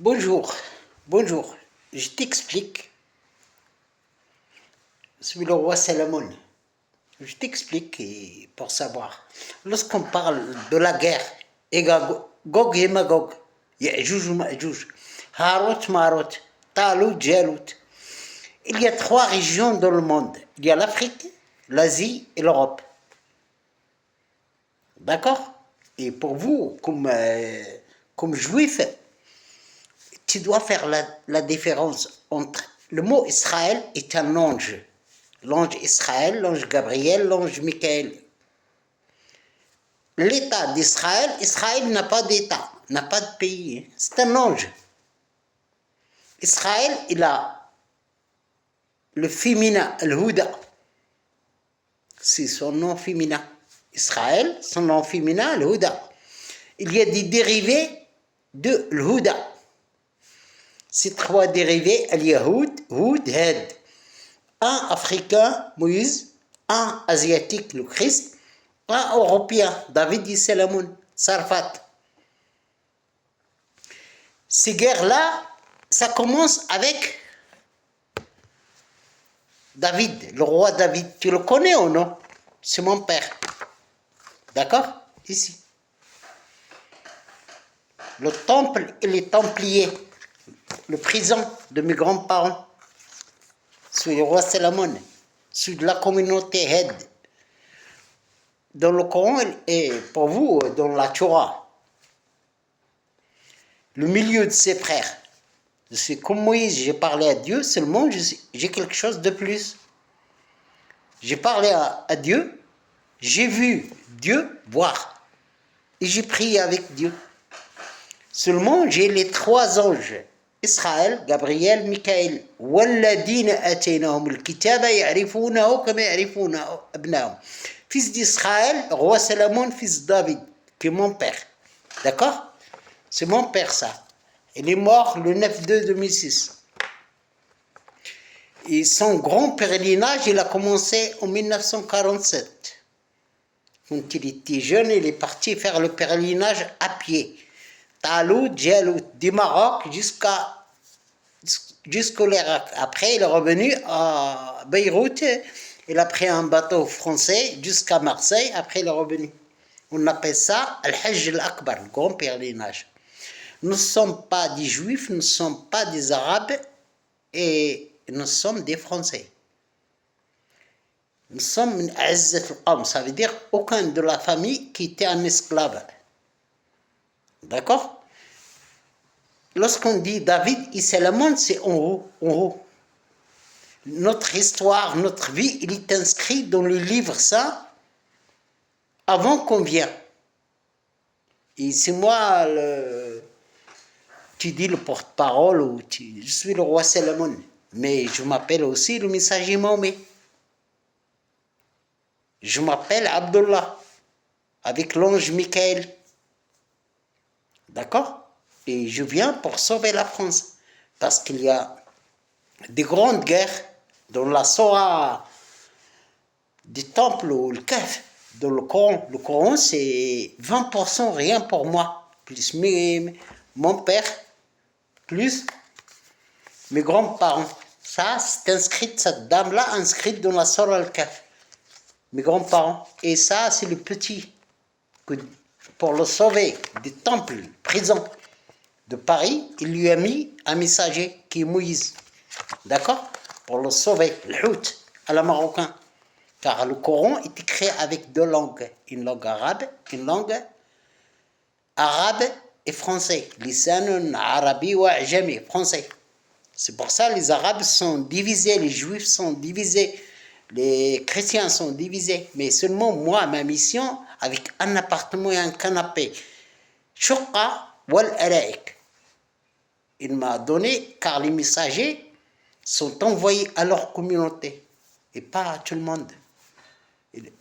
Bonjour, bonjour. Je t'explique. Je suis le roi Salomon. Je t'explique pour savoir. Lorsqu'on parle de la guerre, Gog et Magog, Ya'juj ou Ma'juj, Harut, Marut, Talut, Jalut, il y a trois régions dans le monde. Il y a l'Afrique, l'Asie et l'Europe. D'accord? Et pour vous, comme juif, tu dois faire la différence entre le mot Israël est un ange. L'ange Israël, l'ange Gabriel, l'ange Michael. L'État d'Israël, Israël n'a pas d'État, n'a pas de pays. C'est un ange. Israël, il a le féminin, le Houda. C'est son nom féminin. Israël, son nom féminin, le Houda. Il y a des dérivés de l'Houda. Ces trois dérivés, Al-Yahoud, Houd, Had. Un africain, Moïse, un asiatique, le Christ, un européen, David et Salomon, Sarfat. Ces guerres-là, ça commence avec David, le roi David. Tu le connais ou non? C'est mon père. D'accord? Ici. Le temple et les templiers, le prison de mes grands-parents. C'est le roi Salomon. C'est de la communauté Hed. Dans le Coran et pour vous, dans la Torah. Le milieu de ses frères. C'est comme Moïse, j'ai parlé à Dieu, seulement j'ai quelque chose de plus. J'ai parlé à Dieu, j'ai vu Dieu voir. Et j'ai prié avec Dieu. Seulement, j'ai les trois anges. Israël, Gabriel, Michael. وَالَّذِينَ آتَيْنَهُمُ الْكِتَابَ يَعْرِفُونَهُ كَمَا يَعْرِفُونَ أَبْنَاءَهُم. Fils d'Israël, roi Salomon, fils de David, qui est mon père. D'accord? C'est mon père, ça. Il est mort le 9/2/2006. Et son grand pèlerinage, il a commencé en 1947. Quand il était jeune, il est parti faire le pèlerinage à pied. Talut, Jalut, du Maroc jusqu'au Irak. Après, il est revenu à Beyrouth. Il a pris un bateau français jusqu'à Marseille. Après, il est revenu. On appelle ça Al-Hajj al-Akbar, le grand pèlerinage. Nous ne sommes pas des juifs, nous ne sommes pas des arabes et nous sommes des Français. Nous sommes une Azzat al-Qawm, ça veut dire aucun de la famille qui était un esclave. D'accord? Lorsqu'on dit David et Salomon, c'est en haut, en haut. Notre histoire, notre vie, il est inscrit dans le livre saint avant qu'on vienne. Et c'est moi tu dis le porte-parole ou je suis le roi Salomon, mais je m'appelle aussi le messager Mahomet. Je m'appelle Abdullah, avec l'ange Michael. D'accord? Et je viens pour sauver la France, parce qu'il y a des grandes guerres dans la Sora des temples ou le Kaf, dans le Coran. Le Coran, c'est 20% rien pour moi, plus mon père, plus mes grands-parents. Ça, c'est inscrit, cette dame-là, inscrite dans la Sora al-Kaf. Mes grands-parents. Et ça, c'est le petit. Pour le sauver des temples, prisons de Paris, il lui a mis un messager qui est Moïse. D'accord? Pour le sauver, le Hout, à la marocain. Car le Coran est écrit avec deux langues. Une langue arabe et français. Lisanun arabi wa ajami, français. C'est pour ça que les Arabes sont divisés, les Juifs sont divisés, les chrétiens sont divisés. Mais seulement moi, ma mission, avec un appartement et un canapé, Shukka wal alaik. Il m'a donné, car les messagers sont envoyés à leur communauté, et pas à tout le monde.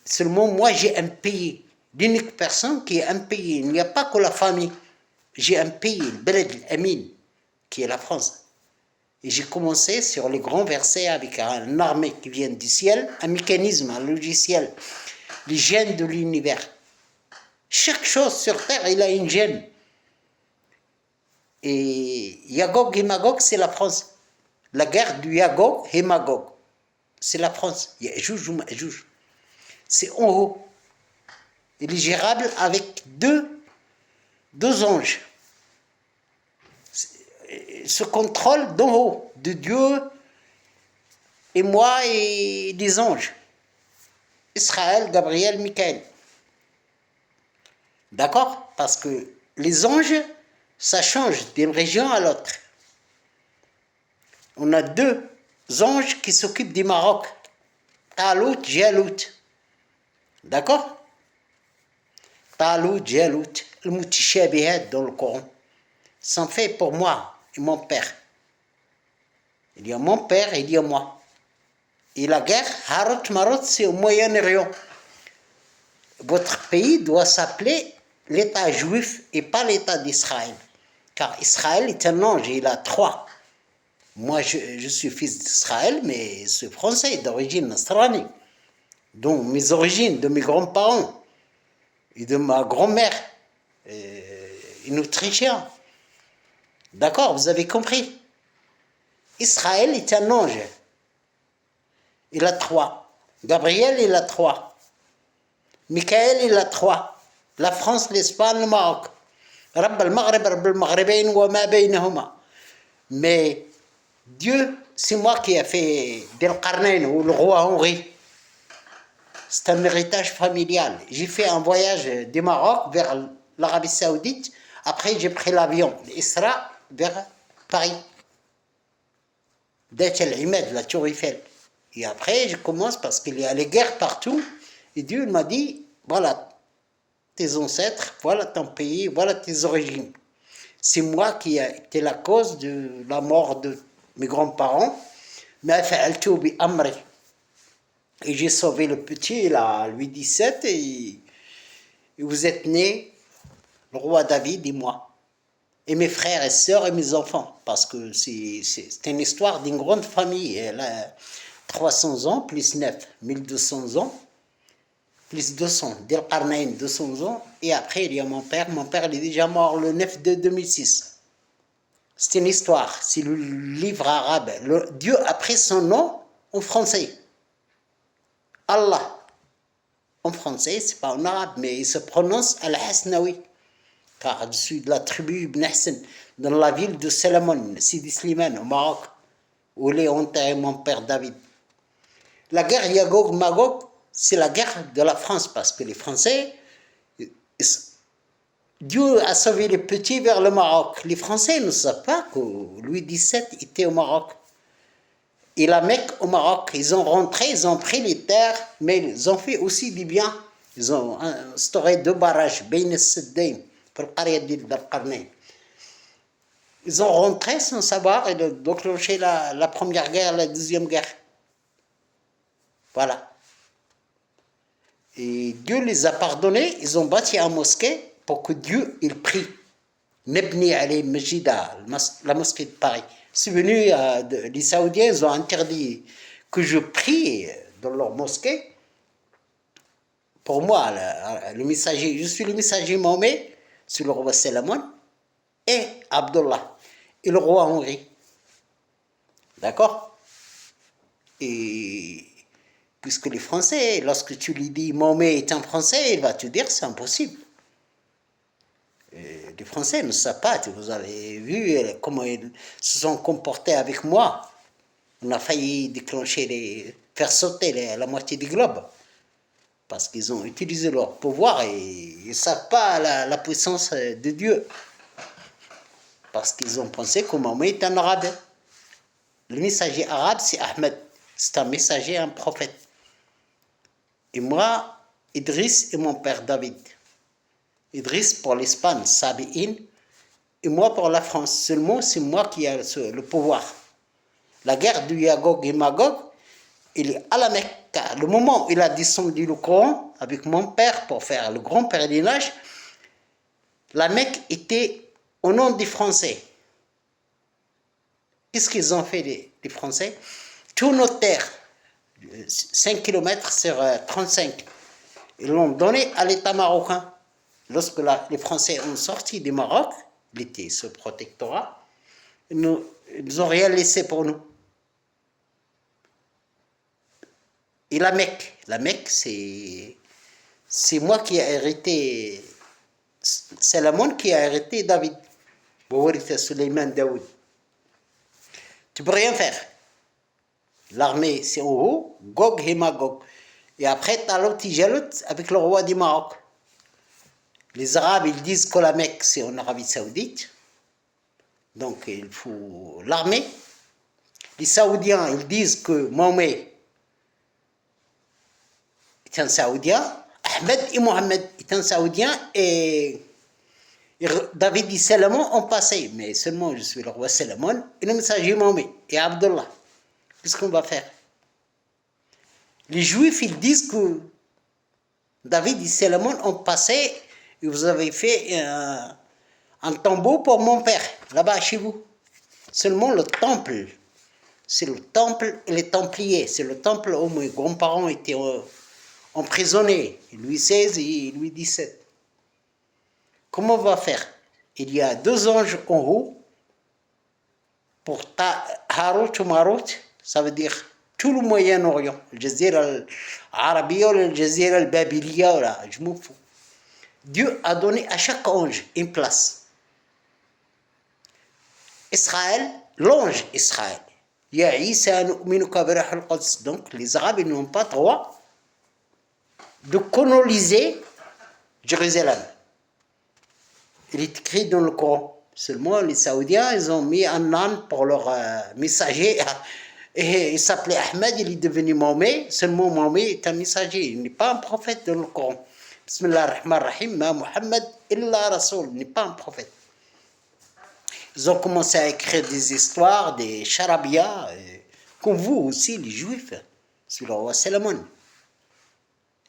Seulement moi, j'ai un pays. L'unique personne qui est un pays. Il n'y a pas que la famille. J'ai un pays, le Beled Amin, qui est la France. Et j'ai commencé sur les grands versets avec une armée qui vient du ciel, un mécanisme, un logiciel, les gènes de l'univers. Chaque chose sur Terre, il a une gène. Et Yagog et Magog, c'est la France. La guerre du Yagog et Magog, c'est la France. Ya'juj ou Ma'juj. C'est en haut. Il est gérable avec deux anges. Ce contrôle d'en haut, de Dieu et moi et des anges. Israël, Gabriel, Michael. D'accord? Parce que les anges, ça change d'une région à l'autre. On a deux anges qui s'occupent du Maroc. Talout, Jalout. D'accord? Talout, Jalout. Le Moutishabihat dans le Coran. Sont faits pour moi et mon père. Il y a mon père et il y a moi. Et la guerre, Harut Marut, c'est au Moyen-Orient. Votre pays doit s'appeler l'État juif et pas l'État d'Israël. Car Israël est un ange, il a trois. Moi, je suis fils d'Israël, mais je suis français, d'origine nasrani. Donc, mes origines, de mes grands-parents et de ma grand-mère, une autrichienne. D'accord, vous avez compris? Israël est un ange. Il a trois. Gabriel, il a trois. Michael, il a trois. La France, l'Espagne, le Maroc. Rabb al-Maghrib, Rabb al-Maghribayn wa ma baynahuma. Mais Dieu, c'est moi qui ai fait Del Qarnayn ou le roi Henri. C'est un héritage familial. J'ai fait un voyage du Maroc vers l'Arabie Saoudite. Après, j'ai pris l'avion d'Isra vers Paris. Deit el-Imad, la Tour Eiffel. Et après, je commence parce qu'il y a les guerres partout. Et Dieu m'a dit, voilà tes ancêtres, voilà ton pays, voilà tes origines. C'est moi qui ai été la cause de la mort de mes grands-parents. Et j'ai sauvé le petit, il a lui 17, et vous êtes né, le roi David et moi. Et mes frères et sœurs et mes enfants, parce que c'est une histoire d'une grande famille. Elle a 300 ans, plus 9, 1200 ans, plus 200, Del Qarnayn, 200 ans, et après il y a mon père il est déjà mort le 9 de 2006. C'est une histoire, c'est le livre arabe. Dieu a pris son nom en français. Allah. En français, c'est pas en arabe, mais il se prononce Al-Hasnawi. Car je suis de la tribu Ibn Hassan, dans la ville de Salamon, Sidi Slimane, au Maroc, où il est enterré mon père David. La guerre Yagog-Magog, c'est la guerre de la France, parce que les Français, Dieu a sauvé les petits vers le Maroc. Les Français ne savent pas que Louis XVII était au Maroc. Et la Mecque au Maroc, ils ont rentré, ils ont pris les terres, mais ils ont fait aussi du bien. Ils ont instauré 2 barrages, Bain el-Seddain, pour le Qaria Del Qarnayn. Ils ont rentré sans savoir et ont déclenché la première guerre, la deuxième guerre. Voilà. Et Dieu les a pardonnés, ils ont bâti un mosquée pour que Dieu il prie. Nebni Ali Majida, la mosquée de Paris. C'est venu, les Saoudiens, ils ont interdit que je prie dans leur mosquée. Pour moi, le messager, je suis le messager Mohamed, c'est le roi Salomon, et Abdullah, et le roi Henri. D'accord? Et puisque les Français, lorsque tu lui dis Mohamed est un Français, il va te dire c'est impossible. Les Français ne savent pas, vous avez vu comment ils se sont comportés avec moi. On a failli déclencher, faire sauter la moitié du globe. Parce qu'ils ont utilisé leur pouvoir et ils ne savent pas la puissance de Dieu. Parce qu'ils ont pensé que Mohamed est un arabe. Le messager arabe, c'est Ahmed. C'est un messager, un prophète. Et moi, Idriss et mon père David. Idriss pour l'Espagne, Sabi'in, et moi pour la France. Seulement, c'est moi qui ai le pouvoir. La guerre du Yagog et Magog, il est à la Mecque. Le moment où il a descendu le Coran avec mon père pour faire le grand pèlerinage, la Mecque était au nom des Français. Qu'est-ce qu'ils ont fait les Français? Toutes nos terres, 5 km sur 35, ils l'ont donné à l'État marocain. Lorsque les Français ont sorti du Maroc, il était sous protectorat, ils n'ont rien laissé pour nous. Et la Mecque, c'est moi qui ai hérité, c'est le monde qui a hérité David. Suleiman Daoud. Tu peux rien faire. L'armée, c'est en haut, Gog et Magog. Et après, tu as l'autre Jalut avec le roi du Maroc. Les Arabes, ils disent que la Mecque, c'est en Arabie Saoudite. Donc, il faut l'armée. Les Saoudiens, ils disent que Mahomet est un Saoudien. Ahmed et Mohamed est un Saoudien. Et David et Salomon ont passé. Mais seulement, je suis le roi Salomon. Et le messager Mahomet et Abdullah. Qu'est-ce qu'on va faire? Les Juifs, ils disent que David et Salomon ont passé et vous avez fait un tombeau pour mon père, là-bas chez vous. Seulement le temple, c'est le temple et les Templiers, c'est le temple où mes grands-parents étaient emprisonnés, Louis XVI et Louis XVII. Comment on va faire? Il y a 2 anges en haut pour Harut ou Marut, ça veut dire tout le Moyen-Orient, le Jazira al-Arabia ou le Jazira al-Babilia, je m'en fous. Dieu a donné à chaque ange une place. Israël, l'ange Israël. Donc les Arabes n'ont pas droit de coloniser Jérusalem. Il est écrit dans le Coran. Seulement les Saoudiens, ils ont mis un âne pour leur messager. Et il s'appelait Ahmed, il est devenu Mahomet. Seulement Mahomet est un messager, il n'est pas un prophète dans le Coran. Bismillah ar-Rahman ar-Rahim, ma Muhammad illa Rasoul, il n'est pas un prophète. Ils ont commencé à écrire des histoires, des charabias, comme vous aussi, les Juifs, sur le roi Salomon.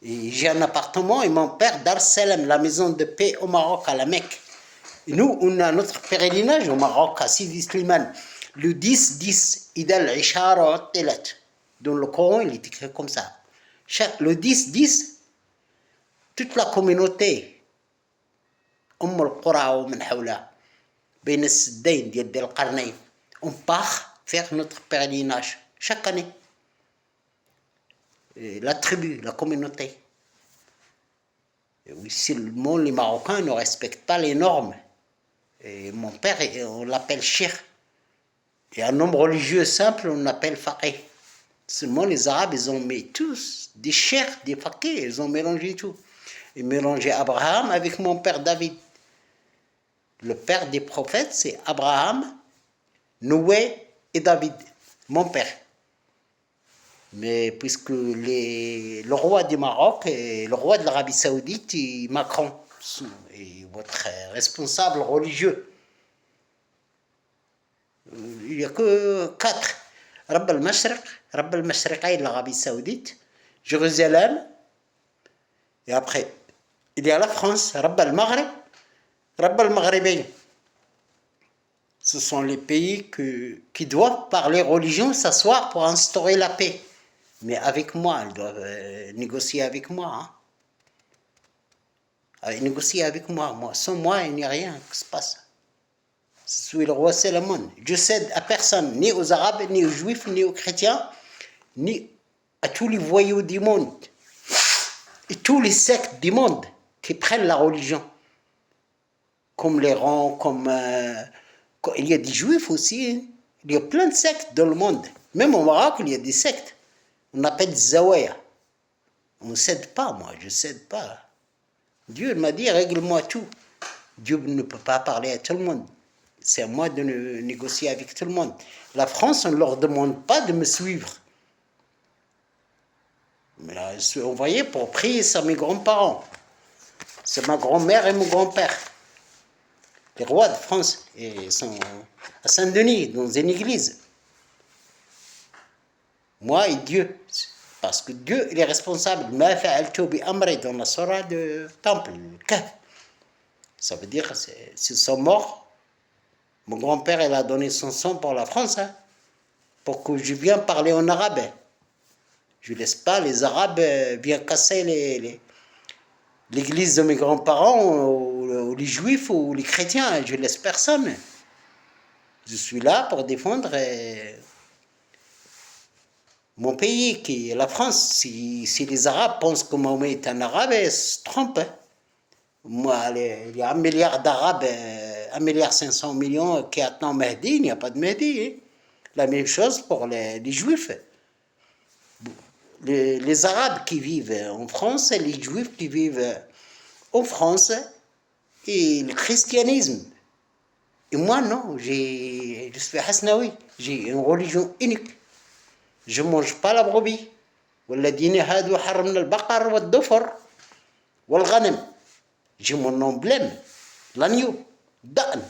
Et j'ai un appartement et mon père, Dar Salam, la maison de paix au Maroc, à la Mecque. Et nous, on a notre pèlerinage au Maroc, à Sidi Slimane. Le 10-10, Idal Ishara Telat. Dans le Coran, il est écrit comme ça. Le 10-10, toute la communauté, Umm al-Qura ou min hawla, Ben al-Siddain, Diad al-Qarnayn, on part faire notre pèlerinage chaque année. Et la tribu, la communauté. Et oui, seulement les Marocains ne respectent pas les normes. Et mon père, on l'appelle Cheikh. Et un homme religieux simple, on l'appelle Faqih. Seulement les Arabes, ils ont mis tous des cheikhs, des faqih, ils ont mélangé tout. Ils mélangeaient Abraham avec mon père David. Le père des prophètes, c'est Abraham, Noé et David, mon père. Mais puisque le roi du Maroc et le roi de l'Arabie Saoudite, et Macron, et votre responsable religieux, il n'y a que 4. Rabb al-Mashriq, Rabb al-Mashriqaï de l'Arabie Saoudite, Jérusalem, et après, il y a la France, Rabb al-Maghrib, Rabb al-Maghribain. Ce sont les pays qui doivent parler religion, s'asseoir pour instaurer la paix. Mais avec moi, ils doivent négocier avec moi. Négocier avec moi. Sans moi, il n'y a rien qui se passe. Je suis le roi Salomon. Je cède à personne, ni aux Arabes, ni aux Juifs, ni aux chrétiens, ni à tous les voyous du monde. Et tous les sectes du monde qui prennent la religion. Comme les rangs, il y a des Juifs aussi. Il y a plein de sectes dans le monde. Même au Maroc, il y a des sectes. On appelle Zawaya. On ne cède pas, moi, je ne cède pas. Dieu m'a dit, règle-moi tout. Dieu ne peut pas parler à tout le monde. C'est à moi de négocier avec tout le monde. La France, on ne leur demande pas de me suivre. Mais là, je suis envoyé pour prier sur mes grands-parents. C'est ma grand-mère et mon grand-père. Les rois de France ils sont à Saint-Denis, dans une église. Moi et Dieu. Parce que Dieu, il est responsable. Ma fa'altu bi amri dans la surah de Temple, Kahf. Ça veut dire, s'ils sont morts, mon grand-père, il a donné son sang pour la France, pour que je vienne parler en arabe. Je ne laisse pas les Arabes viennent casser l'église de mes grands-parents, ou les juifs ou les chrétiens, je laisse personne. Je suis là pour défendre mon pays, qui est la France. Si les Arabes pensent que Mahomet est un Arabe, ils se trompent. Moi, il y a 1 milliard d'Arabes, 1,5 milliard qui attendent Mehdi, il n'y a pas de Mehdi. Hein. La même chose pour les Juifs. Les Arabes qui vivent en France et les Juifs qui vivent en France et le christianisme. Et moi, non, je suis Hasnaoui, j'ai une religion unique. Je ne mange pas la brebis. والذين هادوا حرمنا البقر والضفر والغنم. J'ai mon emblème, l'agneau, Dan.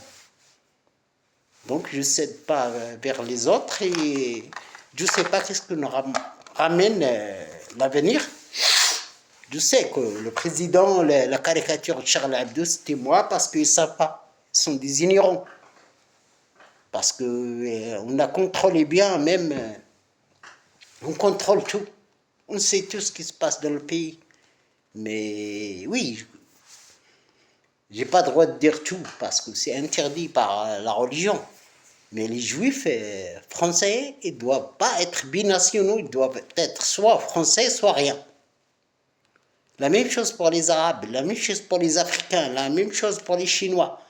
Donc je ne cède pas vers les autres et je ne sais pas qu'est-ce que nous ramène l'avenir. Je sais que le président, la caricature de Charles Hebdo, c'était moi parce qu'ils ne savent pas. Ils sont des ignorants. Parce qu'on a contrôlé bien, même, on contrôle tout. On sait tout ce qui se passe dans le pays. Mais oui, j'ai pas le droit de dire tout parce que c'est interdit par la religion. Mais les juifs français, ils ne doivent pas être binationaux, ils doivent être soit français, soit rien. La même chose pour les Arabes, la même chose pour les Africains, la même chose pour les Chinois.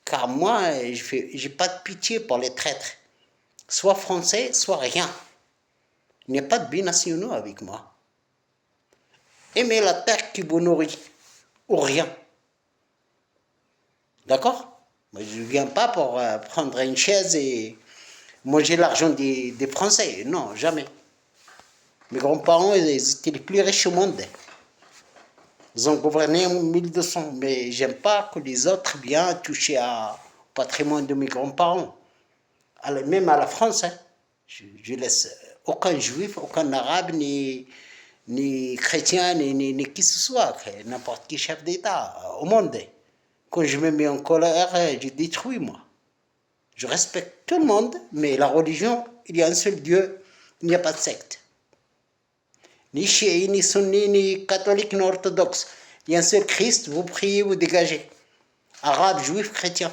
Car moi, je n'ai pas de pitié pour les traîtres. Soit français, soit rien. Il n'y a pas de binationaux avec moi. Aimez la terre qui vous nourrit, ou rien. D'accord? Moi, je ne viens pas pour prendre une chaise et manger l'argent des Français. Non, jamais. Mes grands-parents, ils étaient les plus riches au monde. Ils ont gouverné en 1200, mais j'aime pas que les autres viennent toucher au patrimoine de mes grands-parents. Même à la France, hein, je laisse aucun juif, aucun arabe, ni chrétien, ni qui que ce soit, n'importe qui chef d'État au monde. Quand je me mets en colère, je détruis moi. Je respecte tout le monde, mais la religion, il y a un seul Dieu, il n'y a pas de secte. Ni chiite, ni sunni, ni catholique, ni orthodoxe. Il y a un seul Christ, vous priez, vous dégagez. Arabe, juif, chrétien.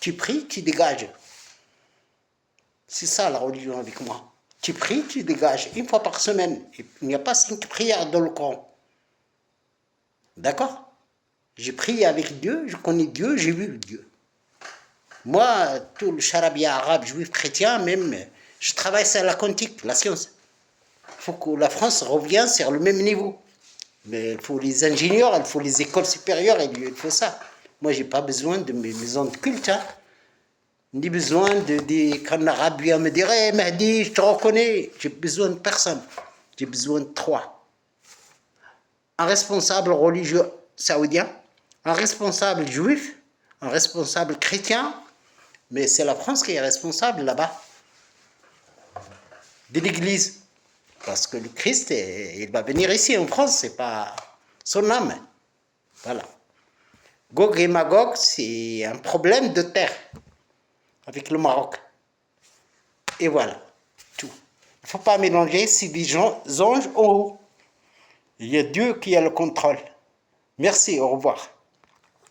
Tu pries, tu dégages. C'est ça la religion avec moi. Tu pries, tu dégages. Une fois par semaine. Il n'y a pas 5 prières dans le Coran. D'accord? J'ai prié avec Dieu, je connais Dieu, j'ai vu Dieu. Moi, tout le charabia arabe, juif, chrétien, même, je travaille sur la quantique, la science. Il faut que la France revienne sur le même niveau. Mais il faut les ingénieurs, il faut les écoles supérieures, il faut ça. Moi, je n'ai pas besoin de mes maisons de culte, hein. Ni besoin qu'un arabe vient me dire hey, Mahdi, je te reconnais. J'ai besoin de personne. J'ai besoin de 3. Un responsable religieux saoudien, un responsable juif, un responsable chrétien, mais c'est la France qui est responsable là-bas de l'Église. Parce que le Christ, il va venir ici en France, c'est pas son âme. Voilà. Gog et Magog, c'est un problème de terre avec le Maroc. Et voilà, tout. Il ne faut pas mélanger ces des anges en haut. Il y a Dieu qui a le contrôle. Merci, au revoir.